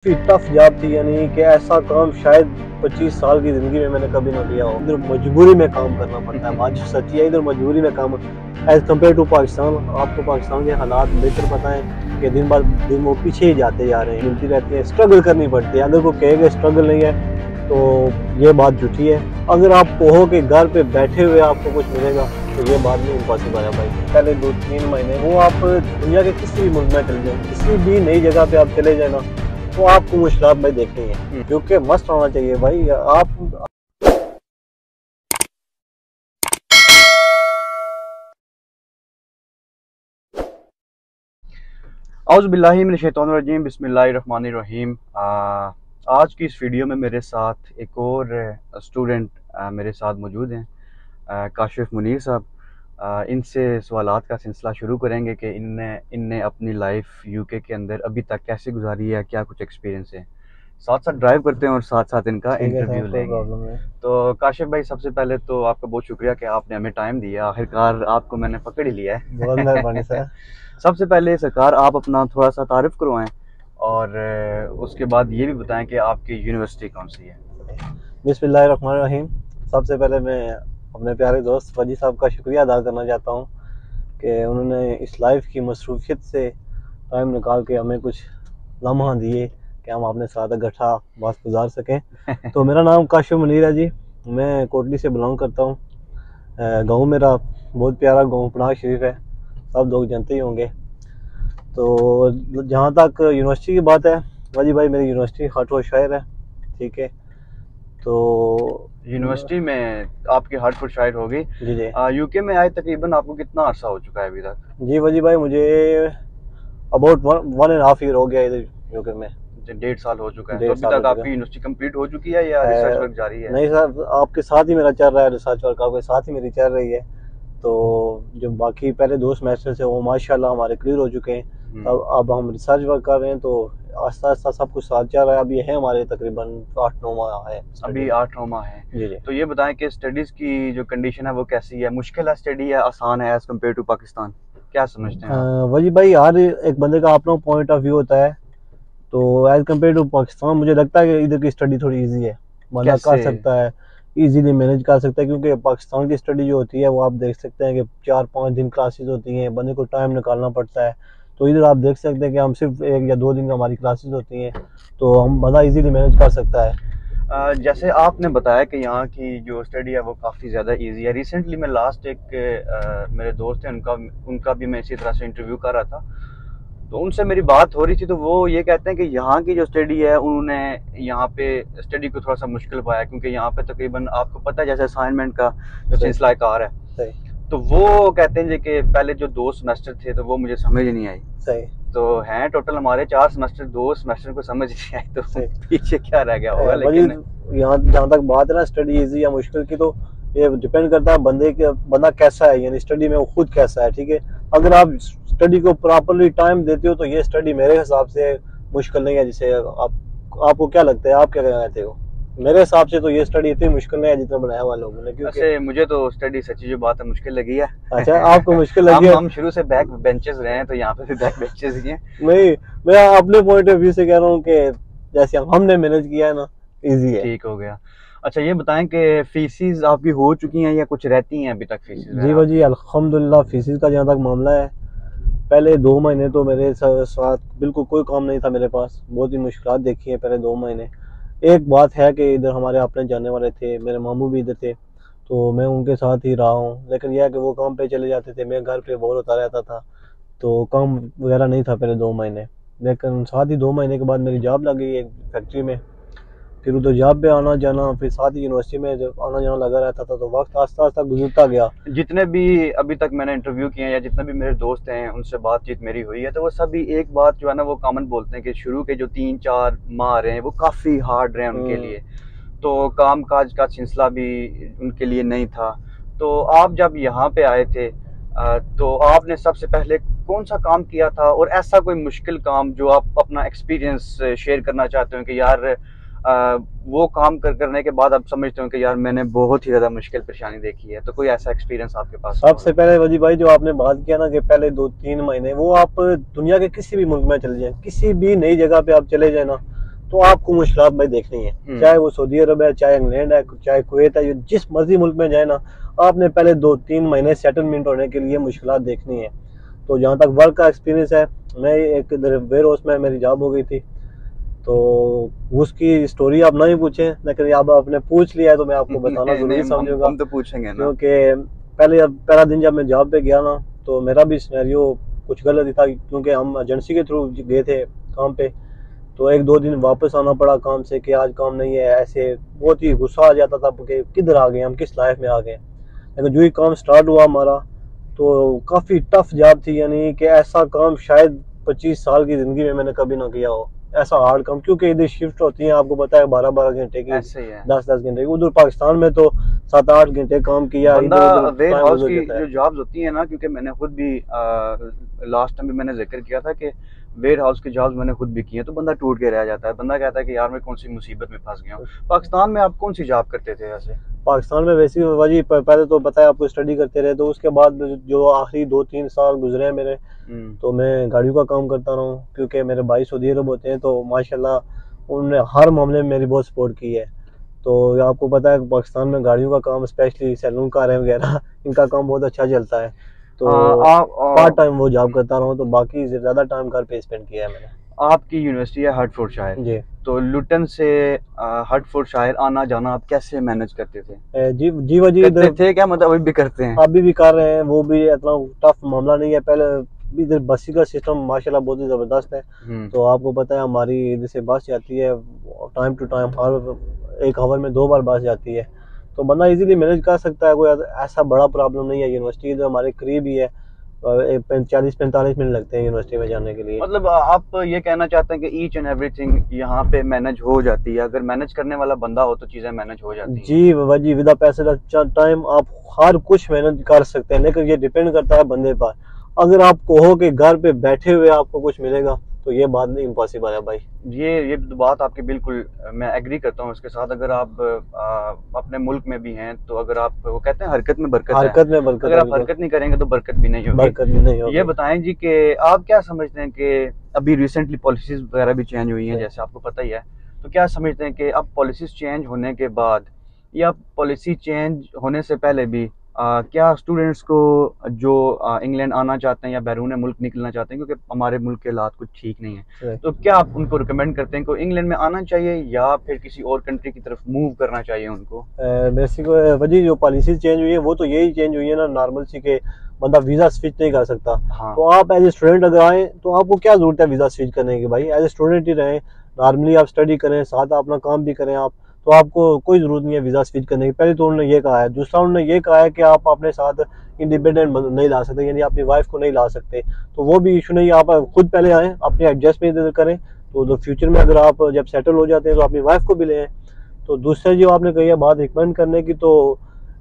Tough job थी, यानी कि ऐसा काम शायद 25 साल की ज़िंदगी में मैंने कभी ना किया हो। इधर मजबूरी में काम करना पड़ता है, बात सच्ची है, इधर मजबूरी में काम एज़ कम्पेयर टू पाकिस्तान। आपको पाकिस्तान के हालात बेहतर पता है कि दिन ब दिन वो पीछे ही जाते जा रहे हैं, मिलती रहती है, स्ट्रगल करनी पड़ती है। अगर कोई कहेगा स्ट्रगल नहीं है तो ये बात झूठी है। अगर आप कहो कि घर पे बैठे हुए आपको कुछ मिलेगा तो ये बात नहीं इम्पॉसिबल है भाई। पहले 2-3 महीने वो आप दुनिया के किसी भी मुल्क में चले जाए, किसी भी नई जगह पे आप चले जाए ना, तो आपको मुश्किलात भाई देखनी है, क्योंकि मस्त होना चाहिए भाई। आप औज़ुबिल्लाहि मिनश्शैतानिर्रजीम बिस्मिल्लाहिर्रहमानिर्रहीम। आज की इस वीडियो में मेरे साथ एक और स्टूडेंट मेरे साथ मौजूद हैं, काशिफ मुनीर साहब। इनसे सवालात का सिलसिला शुरू करेंगे कि इनने अपनी लाइफ यूके के अंदर अभी तक कैसे गुजारी है, क्या कुछ एक्सपीरियंस है। साथ साथ ड्राइव करते हैं और साथ साथ इनका इंटरव्यू लेंगे। तो काशिफ भाई, सबसे पहले तो आपका बहुत शुक्रिया कि आपने हमें टाइम दिया, आखिरकार आपको मैंने पकड़ ही लिया है। बहुत मेहरबानी सर। सबसे पहले सरकार आप अपना थोड़ा सा तारीफ करवाएं और उसके बाद ये भी बताएं कि आपकी यूनिवर्सिटी कौन सी है। बिस्मिल्लाहिर्रहमानिर्रहीम। सबसे पहले मैं अपने प्यारे दोस्त फजी साहब का शुक्रिया अदा करना चाहता हूँ कि उन्होंने इस लाइफ की मसरूफियत से टाइम निकाल के हमें कुछ लम्हा दिए कि हम अपने साथ इकट्ठा बात गुजार सकें। तो मेरा नाम काशिफ मुनीर है जी, मैं कोटली से बिलोंग करता हूँ। गांव मेरा बहुत प्यारा गांव पनाह शरीफ है, सब लोग जानते ही होंगे। तो जहाँ तक यूनिवर्सिटी की बात है, वजी भाई मेरी यूनिवर्सिटी हाटफोर्ड शायर है, ठीक है। तो यूनिवर्सिटी में आपकी हार्टफोर्ड शायर होगी जी जी यूके में आए तकरीबन आपको कितना अरसा हो चुका है अभी तक? जी वजी भाई, मुझे अबाउट 1.5 ईयर हो गया इधर यूके में। 1.5 साल हो चुका है। तो 1.5 अभी साल तक हो आपकी चुका यूनिवर्सिटी कंप्लीट हो चुकी है या रिसर्च वर्क जारी है? नहीं सर, आपके साथ ही मेरा चल रहा है रिसर्च वर्क, आपके साथ ही मेरी चल रही है। तो जो बाकी पहले 2 सेमेस्टर से वो माशाल्लाह हमारे क्लियर हो चुके हैं। अब हम रिसर्च वर्क कर रहे हैं, तो आस्ता आस्ता सब कुछ साथ चल रहा है। अभी है हमारे तकरीबन 8-9 माह है, अभी 8-9 माह है। जी जी। तो ये बताएं कि स्टडीज की जो कंडीशन है वो कैसी है, मुश्किल है स्टडी है, आसान है एज कम्पेयर टू पाकिस्तान, क्या समझते हैं आप? वही भाई, हर एक बंदे का अपना पॉइंट ऑफ व्यू होता है। तो एज कम्पेयर टू पाकिस्तान मुझे लगता है कि इधर की स्टडी थोड़ी इजी है, बंदा कर सकता है, इजीली मैनेज कर सकता है। क्योंकि पाकिस्तान की स्टडी जो होती है वो आप देख सकते हैं कि 4-5 दिन क्लासेस होती हैं, बंदे को टाइम निकालना पड़ता है। तो इधर आप देख सकते हैं कि हम सिर्फ 1 या 2 दिन का हमारी क्लासेस होती हैं, तो हम बंदा इजीली मैनेज कर सकता है। जैसे आपने बताया कि यहाँ की जो स्टडी है वो काफ़ी ज़्यादा इजी है। रिसेंटली मैं लास्ट मेरे दोस्त हैं, उनका भी मैं इसी तरह से इंटरव्यू कर रहा था, तो उनसे मेरी बात हो रही थी। तो वो ये कहते हैं कि यहाँ की जो स्टडी है उन्होंने यहाँ पे स्टडी को थोड़ा सा मुश्किल पाया, क्योंकि यहाँ पे तकरीबन आपको पता है जैसे असाइनमेंट का जो सिलसिला कार है, तो वो कहते हैं कि पहले जो 2 सेमेस्टर थे तो वो मुझे समझ ही नहीं आई। सही। तो हैं टोटल हमारे 4 सेमेस्टर, 2 सेमेस्टर को समझ नहीं आई, तो पीछे क्या रह गया होगा। लेकिन यहाँ जहाँ तक बात है ना स्टडी इजी या मुश्किल की, तो ये डिपेंड करता है बंदा कैसा है, यानी स्टडी में वो खुद कैसा है, ठीक है। अगर आप स्टडी को प्रॉपरली टाइम देते हो तो ये स्टडी मेरे हिसाब से मुश्किल नहीं है। जिसे आपको क्या लगता है, आप क्या कहते हो? मेरे हिसाब से तो ये स्टडी इतनी मुश्किल नहीं है जितना बनाया हुआ लोगों ने, क्योंकि मुझे तो स्टडी सच्ची जो बात है मुश्किल लगी है। अच्छा, आपको मुश्किल लगी है? हम शुरू से बैक बेंचेस रहे हैं, तो यहाँ पे भी बैक बेंचेस ही हैं। नहीं, मैं अपने पॉइंट ऑफ व्यू से कह रहा हूँ कि जैसे हमने मैनेज किया है ना, इजी है। ठीक हो गया। अच्छा ये बताएं कि फीसिस आपकी हो चुकी हैं या कुछ रहती हैं अभी तक फीसिस? जी भाजी, अल्हम्दुलिल्लाह फीसिस का जहाँ तक मामला है, पहले 2 महीने तो मेरे साथ बिल्कुल कोई काम नहीं था मेरे पास, बहुत ही मुश्किलात देखी है पहले 2 महीने। एक बात है कि इधर हमारे अपने जाने वाले थे, मेरे मामू भी इधर थे, तो मैं उनके साथ ही रहा हूँ। लेकिन यह है कि वो काम पे चले जाते थे, मैं घर पे बोर होता रहता था, तो काम वगैरह नहीं था पहले 2 महीने। लेकिन साथ ही 2 महीने के बाद मेरी जॉब लग गई एक फैक्ट्री में, फिर उधर जॉब पे आना जाना, फिर साथ ही यूनिवर्सिटी में जब आना जाना लगा रहता था, तो वक्त आस्ता आस्ता गुजरता गया। जितने भी अभी तक मैंने इंटरव्यू किए हैं या जितने भी मेरे दोस्त हैं उनसे बातचीत मेरी हुई है, तो वो सभी एक बात जो है ना वो कॉमन बोलते हैं कि शुरू के जो 3-4 माह रहे हैं वो काफ़ी हार्ड रहे उनके लिए। तो काम काज का सिलसिला भी उनके लिए नहीं था। तो आप जब यहाँ पे आए थे तो आपने सबसे पहले कौन सा काम किया था, और ऐसा कोई मुश्किल काम जो आप अपना एक्सपीरियंस शेयर करना चाहते हो कि यार वो काम करने के बाद आप समझते हो कि यार मैंने बहुत ही ज़्यादा मुश्किल परेशानी देखी है? तो कोई ऐसा एक्सपीरियंस आपके पास? सबसे पहले वजी भाई, जो आपने बात किया ना कि पहले 2-3 महीने वो आप दुनिया के किसी भी मुल्क में चले जाए, किसी भी नई जगह पे आप चले जाए ना, तो आपको मुश्किलात भाई देखनी है, चाहे वो सऊदी अरब है, चाहे इंग्लैंड है, चाहे कुवैत है, जिस मर्जी मुल्क में जाए ना, आपने पहले 2-3 महीने सेटलमेंट होने के लिए मुश्किलात देखनी है। तो जहाँ तक वर्क का एक्सपीरियंस है, मैं एक इधर वेयर हाउस में मेरी जॉब हो गई थी, तो उसकी स्टोरी आप नहीं पूछें, लेकिन अब आपने पूछ लिया है तो मैं आपको बताना जरूरी समझूंगा। हम तो पूछेंगे ना, क्योंकि पहला दिन जब मैं जॉब पे गया ना, तो मेरा भी सिनेरियो कुछ गलत ही था, क्योंकि हम एजेंसी के थ्रू गए थे काम पे। तो 1-2 दिन वापस आना पड़ा काम से कि आज काम नहीं है, ऐसे बहुत ही गुस्सा आ जाता था कि किधर आ गए हम, किस लाइफ में आ गए। लेकिन जो ही काम स्टार्ट हुआ हमारा, तो काफ़ी टफ जॉब थी, यानी कि ऐसा काम शायद 25 साल की ज़िंदगी में मैंने कभी ना किया हो, ऐसा हार्ड काम। क्योंकि इधर शिफ्ट होती है, आपको पता है, 12-12 घंटे की, ऐसे ही है। 10-10 घंटे की। उधर पाकिस्तान में तो 7-8 घंटे काम किया, बंदा इधर वेयर टाइम हाउस गुजर की जाता है। जो जॉब्स होती है ना, क्योंकि मैंने खुद भी लास्ट टाइम भी मैंने जिक्र किया था कि वेयर हाउस की जॉब्स मैंने खुद भी की है, तो बंदा टूट के रह जाता है। बंदा कहता है कि यार मैं कौन सी मुसीबत में फंस गया हूँ। पाकिस्तान में आप कौन सी जॉब करते थे वैसे? पाकिस्तान में वैसी वजी पहले तो पता है आपको, स्टडी करते रहे, तो उसके बाद जो आखिरी 2-3 साल गुजरे हैं मेरे, तो मैं गाड़ियों का काम करता रहा हूँ। क्योंकि मेरे भाई सऊदी अरब होते हैं, तो माशाल्लाह उन्होंने हर मामले में मेरी बहुत सपोर्ट की है। तो आपको पता है पाकिस्तान में गाड़ियों का काम, स्पेशली सैलून कारें वगैरह, इनका काम बहुत अच्छा चलता है। तो पार्ट टाइम वो जॉब करता रहा हूँ, तो बाकी ज़्यादा टाइम घर पे स्पेंड किया है मैंने। आपकी यूनिवर्सिटी है हर्टफोर्डशायर जी तो लुटन से हर्टफोर्डशायर आना जाना आप कैसे मैनेज करते थे? जी जी वजी करते इधर थे क्या, मतलब अभी भी करते हैं? अभी भी कर रहे हैं, वो भी इतना टफ मामला नहीं है। पहले भी इधर बस का सिस्टम माशाल्लाह बहुत ही ज़बरदस्त है। तो आपको पता है हमारी इधर से बस जाती है टाइम टू टाइम, हर 1 आवर में 2 बार बस जाती है, तो बंदा इजीली मैनेज कर सकता है। कोई ऐसा बड़ा प्रॉब्लम नहीं है। यूनिवर्सिटी इधर हमारे करीब ही है, 40-45 मिनट लगते हैं यूनिवर्सिटी में जाने के लिए। मतलब आप ये कहना चाहते हैं कि ईच एंड एवरीथिंग यहाँ पे मैनेज हो जाती है, अगर मैनेज करने वाला बंदा हो तो चीजें मैनेज हो जाती हैं? जी वजी विदा पैसे टाइम आप हर कुछ मैनेज कर सकते हैं, लेकिन ये डिपेंड करता है बंदे पर। अगर आप कहो कि घर पे बैठे हुए आपको कुछ मिलेगा, तो ये बात नहीं, इम्पॉसिबल है भाई। ये बात आपकी बिल्कुल मैं एग्री करता हूँ इसके साथ। अगर आप अपने मुल्क में भी हैं तो अगर आप, वो कहते हैं हरकत में बरकत है, हरकत में बरकत अगर है, आप बिल्कुल हरकत नहीं करेंगे तो बरकत भी नहीं होगी। बरकत भी नहीं होगी। ये बताएं जी कि आप क्या समझते हैं कि अभी रिसेंटली पॉलिसीज वगैरह भी चेंज हुई हैं, जैसे आपको पता ही है, तो क्या समझते हैं कि अब पॉलिसीज चेंज होने के बाद या पॉलिसी चेंज होने से पहले भी क्या स्टूडेंट्स को जो इंग्लैंड आना चाहते हैं या बैरून मुल्क निकलना चाहते हैं, क्योंकि हमारे मुल्क के हालात कुछ ठीक नहीं है, तो क्या आप उनको रिकमेंड करते हैं कि इंग्लैंड में आना चाहिए या फिर किसी और कंट्री की तरफ मूव करना चाहिए उनको? बेसिक वजह जो पॉलिसी चेंज हुई है, वो तो यही चेंज हुई है ना, नॉर्मल सी के बंदा वीज़ा स्विच नहीं कर सकता। हाँ। तो आप एज ए स्टूडेंट अगर आए, तो आपको क्या ज़रूरत है वीज़ा स्विच करने की? भाई एज ए स्टूडेंट ही रहें, नॉर्मली आप स्टडी करें, साथ अपना काम भी करें आप, तो आपको कोई ज़रूरत नहीं है वीज़ा स्विच करने की। पहले तो उन्होंने ये कहा है। दूसरा उन्होंने ये कहा है कि आप अपने साथ इंडिपेंडेंट नहीं ला सकते, यानी अपनी वाइफ को नहीं ला सकते, तो वो भी इशू नहीं है। आप खुद पहले आएँ, अपने एडजस्टमेंट करें, तो फ्यूचर में अगर आप जब सेटल हो जाते हैं तो अपनी वाइफ को भी ले आएँ। तो दूसरा जो आपने कही है बात रिकमेंड करने की, तो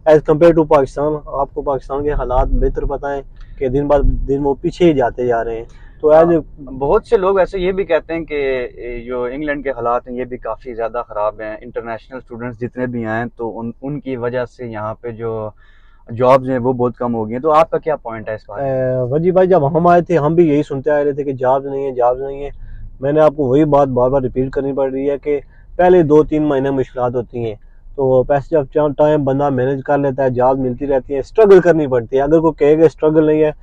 एज़ कम्पेयर टू पाकिस्तान, आपको पाकिस्तान के हालात बेहतर पता है कि दिन ब दिन वो पीछे ही जाते जा रहे हैं। तो एज बहुत से लोग ऐसे ये भी कहते हैं कि जो इंग्लैंड के हालात हैं ये भी काफ़ी ज़्यादा ख़राब हैं। इंटरनेशनल स्टूडेंट्स जितने भी आए तो उनकी वजह से यहाँ पे जो जॉब्स हैं वो बहुत कम हो गई हैं। तो आपका क्या पॉइंट है इस बारे में? वजी भाई, जब हम आए थे हम भी यही सुनते आ रहे थे कि जॉब्स नहीं है, जॉब्स नहीं है। मैंने आपको वही बात बार बार रिपीट करनी पड़ रही है कि पहले 2-3 महीने मुश्किलात होती हैं, तो पैसे जब टाइम बंदा मैनेज कर लेता है, जॉब मिलती रहती है, स्ट्रगल करनी पड़ती है। अगर कोई कहेगा स्ट्रगल नहीं है,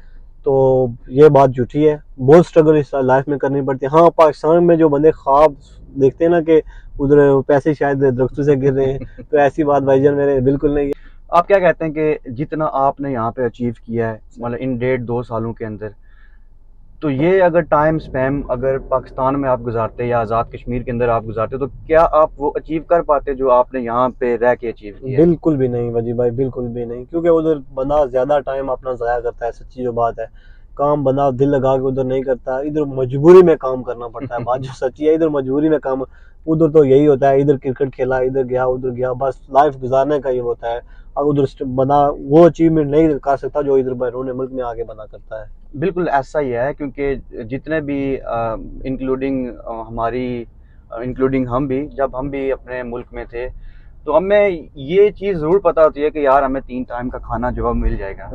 तो ये बात झूठी है। बहुत स्ट्रगल इस लाइफ में करनी पड़ती है। हाँ, पाकिस्तान में जो बंदे ख्वाब देखते हैं ना कि उधर पैसे शायद दरख्तों से गिर रहे हैं, तो ऐसी बात भाईजान मेरे बिल्कुल नहीं है। आप क्या कहते हैं कि जितना आपने यहाँ पे अचीव किया है, मतलब इन 1.5-2 सालों के अंदर, तो ये अगर टाइम स्पैम अगर पाकिस्तान में आप गुजारते या आज़ाद कश्मीर के अंदर आप गुजारते, तो क्या आप वो अचीव कर पाते जो आपने यहाँ पे रह के अचीव किया? बिल्कुल भी नहीं वजी भाई, बिल्कुल भी नहीं। क्योंकि उधर बंदा ज़्यादा टाइम अपना ज़ाया करता है, सच्ची जो बात है। काम बंदा दिल लगा के उधर नहीं करता, इधर मजबूरी में काम करना पड़ता है। बात जो सच्ची है, इधर मजबूरी में काम। उधर तो यही होता है, इधर क्रिकेट खेला, इधर गया, उधर गया, बस लाइफ गुजारने का ये होता है। अब उधर बंदा वो अचीवमेंट नहीं कर सकता जो इधर बैरून मुल्क में आगे बंदा करता है। बिल्कुल ऐसा ही है, क्योंकि जितने भी इंक्लूडिंग हमारी इंक्लूडिंग हम भी, जब हम भी अपने मुल्क में थे, तो हमें ये चीज जरूर पता होती है कि यार हमें 3 टाइम का खाना जो है मिल जाएगा।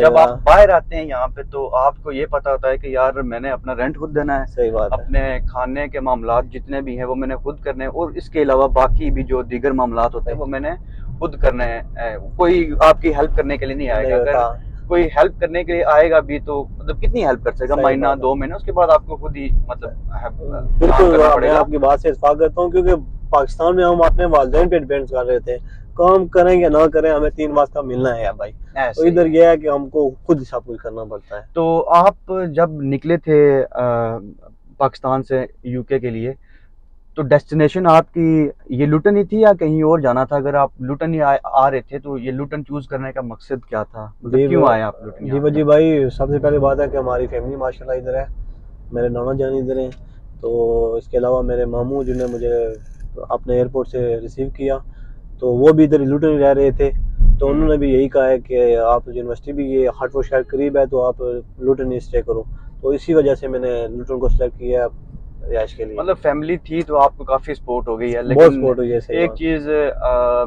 जब आप बाहर आते हैं यहाँ पे तो आपको ये पता होता है कि यार मैंने अपना रेंट खुद देना है, सही बात अपने खाने के मामलात जितने भी हैं वो मैंने खुद करने हैं, और इसके अलावा बाकी भी जो दीगर मामलात होते हैं वो मैंने खुद करने हैं। कोई आपकी हेल्प करने के लिए नहीं आएगा। अगर कोई हेल्प करने के लिए आएगा भी तो मतलब कितनी हेल्प कर सकेगा, महीना 2 महीने, उसके बाद आपको खुद ही मतलब बिल्कुल मैं आपकी बात से इत्तेफाक करता हूँ, क्योंकि पाकिस्तान में हम अपने वालिदैन पे डिपेंड कर रहे थे, काम करें या ना करें हमें 3 वक्त का मिलना है यार भाई। तो इधर यह है कि हमको खुद ही सब कुछ करना पड़ता है। तो आप जब निकले थे पाकिस्तान से यूके के लिए, तो डेस्टिनेशन आपकी ये लुटन ही थी या कहीं और जाना था? अगर आप लुटन ही आ रहे थे तो ये लुटन चूज करने का मकसद क्या था, मतलब क्यों आए आप लुटन? जी वजी भाई, सबसे पहले बात है कि हमारी फैमिली माशाल्लाह इधर है, मेरे नाना जान इधर हैं, तो इसके अलावा मेरे मामू जिन्होंने मुझे अपने एयरपोर्ट से रिसीव किया तो वो भी इधर लुटन ही रह रहे थे, तो उन्होंने भी यही कहा है कि आप यूनिवर्सिटी भी ये हार्टफोर्ड शहर करीब है तो आप लुटन ही स्टे करो, तो इसी वजह से मैंने लुटन को सिलेक्ट किया रिहाइश के लिए। मतलब फैमिली थी तो आपको काफी सपोर्ट हो गई है। लेकिन बहुत सपोर्ट हुई है। एक चीज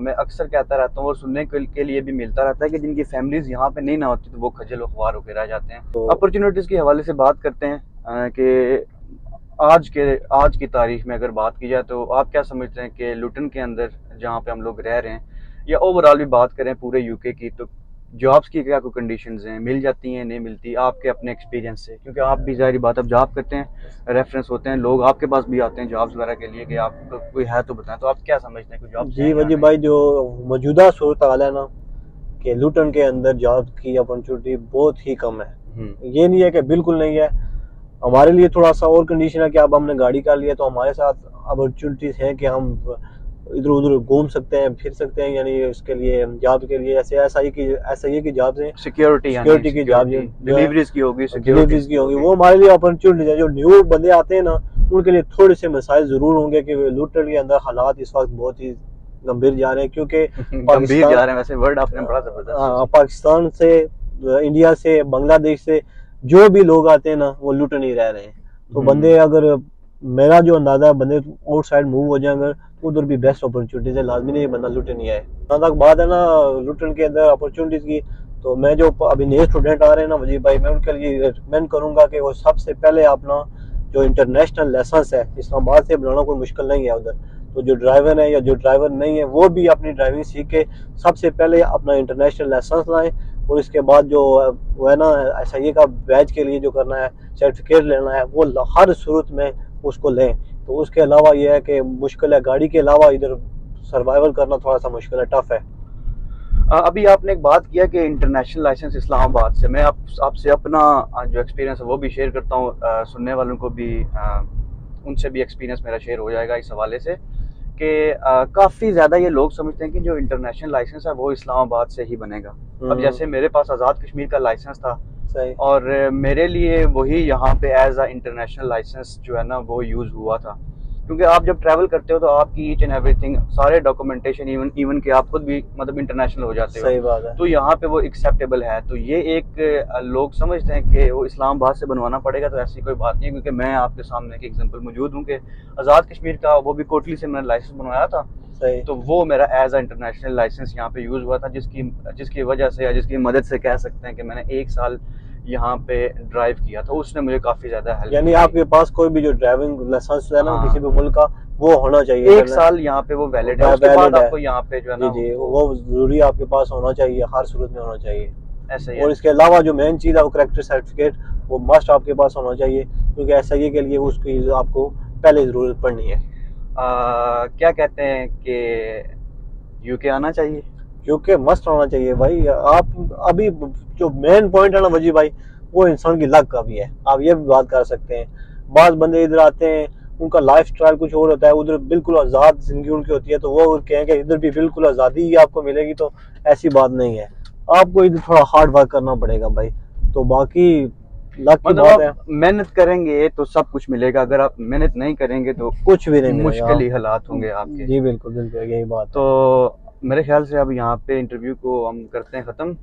मैं अक्सर कहता रहता हूँ और सुनने के लिए भी मिलता रहता है कि जिनकी फैमिलीज यहाँ पे नहीं ना होती तो वो खजल खुआर होकर रह जाते हैं। तो अपॉर्चुनिटीज के हवाले से बात करते हैं कि आज की तारीख में अगर बात की जाए तो आप क्या समझते हैं कि लुटन के अंदर जहाँ पे हम लोग रह रहे हैं या ओवरऑल भी बात करें पूरे यूके की, तो जॉब्स की क्या कोई कंडीशंस हैं, मिल जाती हैं नहीं मिलती, आपके अपने एक्सपीरियंस से? क्योंकि आप भी जाहिर बात अब जॉब करते हैं, रेफरेंस होते हैं, लोग आपके पास भी आते हैं जॉब्स वगैरह के लिए कि आपको कोई है तो बताएं, तो आप क्या समझते हैं कोई जॉब? जी वजी भाई, जो मौजूदा सूरत हाल है ना कि लुटन के अंदर जॉब की अपॉर्चुनिटी बहुत ही कम है। ये नहीं है कि बिल्कुल नहीं है, हमारे लिए थोड़ा सा और कंडीशन है कि अब हमने गाड़ी कर लिया तो हमारे साथ अपॉर्चुनिटीज हैं कि हम इधर उधर घूम सकते हैं, फिर सकते हैं, यानी उसके लिए जॉब के लिए ऐसे SIA की जॉब्स हैं, सिक्योरिटी की जॉब, डिलीवरीज की होगी, वो हमारे लिए अपॉर्चुनिटीज है। जो न्यू बंदे आते हैं ना उनके लिए थोड़े से मसाइल जरूर होंगे कि लुटन के अंदर हालात इस वक्त बहुत ही गंभीर जा रहे हैं, क्योंकि गंभीर जा रहे हैं, वैसे वर्ड आपने बड़ा जबरदस्त। पाकिस्तान से, इंडिया से, बांग्लादेश से जो भी लोग आते हैं ना वो लुटन ही रह रहे हैं। तो बंदे, अगर मेरा जो अंदाजा है, बंदे आउटसाइड मूव हो जाए अगर उधर भी बेस्ट अपॉर्चुनिटीज है, लाजमी नहीं बंदा लुटन ही आए। जहाँ तक बात है ना लुटन के अंदर अपॉर्चुनिटीज की, तो मैं जो अभी नए स्टूडेंट आ रहे हैं ना वजीब भाई, मैं उनके लिए रिकमेंड करूंगा कि वो सबसे पहले अपना जो इंटरनेशनल लाइसेंस है इस्लामाबाद से बनाना कोई मुश्किल नहीं है उधर, तो जो ड्राइवर है या जो ड्राइवर नहीं है वो भी अपनी ड्राइविंग सीख के सबसे पहले अपना इंटरनेशनल लाइसेंस लाएं, और इसके बाद जो वो है ना SIA का बैच के लिए जो करना है, सर्टिफिकेट लेना है, वो हर सूरत में उसको लें। तो उसके अलावा ये है कि मुश्किल है, गाड़ी के अलावा इधर सर्वाइवल करना थोड़ा सा मुश्किल है, टफ है। अभी आपने एक बात किया कि इंटरनेशनल लाइसेंस इस्लामाबाद से, मैं आपसे अपना जो एक्सपीरियंस है वो भी शेयर करता हूँ, सुनने वालों को भी उनसे भी एक्सपीरियंस मेरा शेयर हो जाएगा इस हवाले से कि काफ़ी ज़्यादा ये लोग समझते हैं कि जो इंटरनेशनल लाइसेंस है वो इस्लामाबाद से ही बनेगा। अब जैसे मेरे पास आज़ाद कश्मीर का लाइसेंस था और मेरे लिए वही यहाँ पे एज अ इंटरनेशनल लाइसेंस जो है ना वो यूज़ हुआ था, क्योंकि आप जब ट्रैवल करते हो तो आपकी ईच एंड एवरीथिंग, सारे डॉक्यूमेंटेशन इवन के आप खुद भी मतलब इंटरनेशनल हो जाते हो। सही बात है। तो यहाँ पे वो एक्सेप्टेबल है। तो ये एक लोग समझते हैं कि वो इस्लामाबाद से बनवाना पड़ेगा, तो ऐसी कोई बात नहीं है, क्योंकि मैं आपके सामने एक एग्जांपल मौजूद हूँ कि आज़ाद कश्मीर का वो भी कोटली से मैंने लाइसेंस बनवाया था, तो वो मेरा एज अ इंटरनेशनल लाइसेंस यहाँ पे यूज़ हुआ था, जिसकी वजह से या जिसकी मदद से कह सकते हैं कि मैंने 1 साल यहाँ पे ड्राइव किया था, उसने मुझे काफी ज्यादा हेल्प। यानी आपके पास कोई भी जो ड्राइविंग लाइसेंस है ना किसी भी मुल्क का, वो होना चाहिए 1 साल यहाँ पे वो वैलिड है, उसके बाद आपको यहाँ पे जो है ना जी वो जरूरी आपके पास होना चाहिए, हर सूरत में होना चाहिए ऐसा ही। और इसके अलावा जो मेन चीज़ है वो करेक्टर सर्टिफिकेट, वो मस्ट आपके पास होना चाहिए, क्योंकि SIA के लिए उसकी आपको पहले जरूरत पड़नी है। क्या कहते हैं कि यूके आना चाहिए? यूके मस्ट आना चाहिए भाई। आप अभी जो मेन पॉइंट है ना वजी भाई, वो इंसान की लक का भी है, आप ये भी बात कर सकते हैं। बाज़ बंदे इधर आते हैं, उनका लाइफ स्टाइल कुछ और होता है, उधर बिल्कुल आज़ाद जिंदगी उनकी होती है, तो वो कहेंगे इधर भी बिल्कुल आज़ादी ही आपको मिलेगी, तो ऐसी बात नहीं है, आपको इधर थोड़ा हार्ड वर्क करना पड़ेगा भाई। तो बाकी लक की बात है, मेहनत करेंगे तो सब कुछ मिलेगा, अगर आप मेहनत नहीं करेंगे तो कुछ भी नहीं, मुश्किल ही हालात होंगे आपके। जी बिल्कुल बिल्कुल यही बात। तो मेरे ख्याल से अब यहाँ पे इंटरव्यू को हम करते हैं ख़त्म।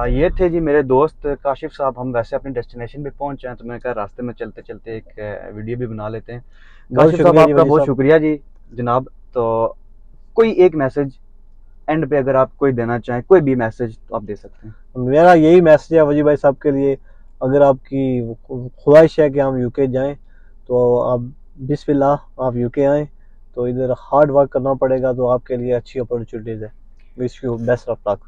ये थे जी मेरे दोस्त काशिफ साहब। हम वैसे अपने डेस्टिनेशन पे पहुंच जाए तो मैंने कहा रास्ते में चलते चलते एक वीडियो भी बना लेते हैं। काशिफ साहब आपका बहुत शुक्रिया जी जनाब। तो कोई एक मैसेज एंड पे अगर आप कोई देना चाहें, कोई भी मैसेज तो आप दे सकते हैं। मेरा यही मैसेज है वजी भाई साहब के लिए, अगर आपकी ख्वाहिश है कि हम यूके जाएं तो आप बिस्मिल्लाह आप यूके आएँ। तो इधर हार्ड वर्क करना पड़ेगा, तो आपके लिए अच्छी अपॉर्चुनिटीज़ है। Wish you best of luck.